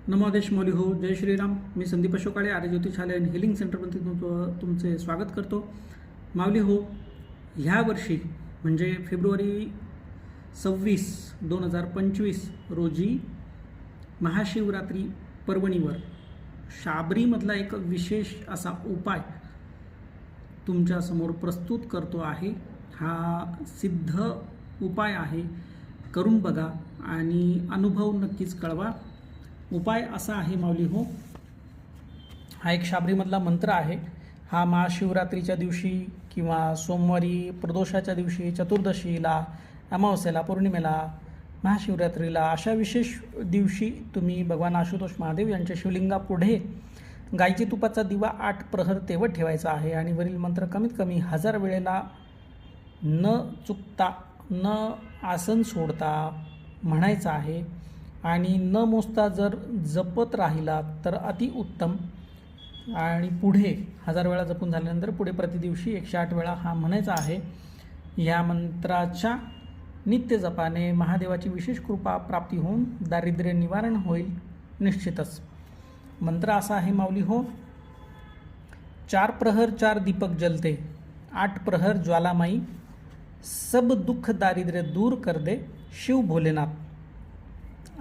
नमो आदेश मौली हो. जय श्रीराम. मी संदीप अशोकाळे आर्य ज्योतिषालय आणि हिलिंग सेंटरमध्ये तुमचे स्वागत करतो. माऊली हो, ह्या वर्षी म्हणजे फेब्रुवारी 26, 2025 रोजी महाशिवरात्री पर्वणीवर शाबरीमधला एक विशेष असा उपाय तुमच्यासमोर प्रस्तुत करतो आहे. हा सिद्ध उपाय आहे. करून बघा आणि अनुभव नक्कीच कळवा. उपाय असा आहे माऊली हो, हा एक शाबरीमधला मंत्र आहे. हा महाशिवरात्रीच्या दिवशी किंवा सोमवारी प्रदोषाच्या दिवशी, चतुर्दशीला, अमावस्येला, पौर्णिमेला, महाशिवरात्रीला अशा विशेष दिवशी तुम्ही भगवान आशुतोष महादेव यांच्या शिवलिंगापुढे गायची तुपाचा दिवा 8 प्रहर तेवत ठेवायचा आहे आणि वरील मंत्र कमीत कमी 1000 वेळेला न चुकता, न आसन सोडता म्हणायचं आहे. आणि न मोजता जर जपत राहिला तर अतिउत्तम. आणि पुढे 1000 वेळा जपून झाल्यानंतर पुढे प्रतिदिवशी 108 वेळा हा म्हणायचा आहे. या मंत्राच्या नित्य जपाने महादेवाची विशेष कृपा प्राप्ती होऊन दारिद्र्य निवारण होईल निश्चितच. मंत्र असा आहे माऊली हो, 4 प्रहर 4 दीपक जलते, 8 प्रहर ज्वालामाई, सब दुःख दारिद्र्य दूर कर दे शिव भोलेनाथ.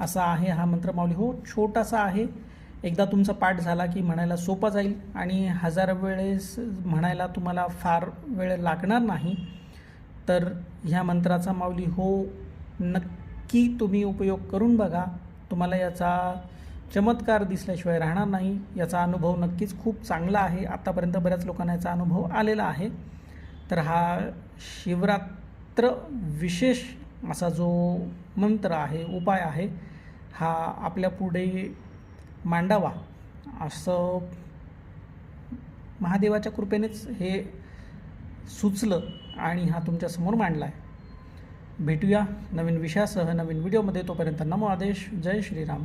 असा आहे हा मंत्र माऊली हो. छोटासा आहे. एकदा तुमचा पाठ झाला की म्हणायला सोपा जाईल आणि 1000 वेळेस म्हणायला तुम्हाला फार वेळ लागणार नाही. तर ह्या मंत्राचा माऊली हो नक्की तुम्ही उपयोग करून बघा. तुम्हाला याचा चमत्कार दिसल्याशिवाय राहणार नाही. याचा अनुभव नक्कीच खूप चांगला आहे. आत्तापर्यंत बऱ्याच लोकांना याचा अनुभव आलेला आहे. तर हा शिवरात्र विशेष असा जो मंत्र आहे, उपाय आहे, हा आपल्या पुढे मांडावा असं महादेवाच्या कृपेनेच हे सुचलं आणि हा तुमच्यासमोर मांडला आहे. भेटूया नवीन विषयासह नवीन व्हिडिओमध्ये. तोपर्यंत नमो आदेश. जय श्रीराम.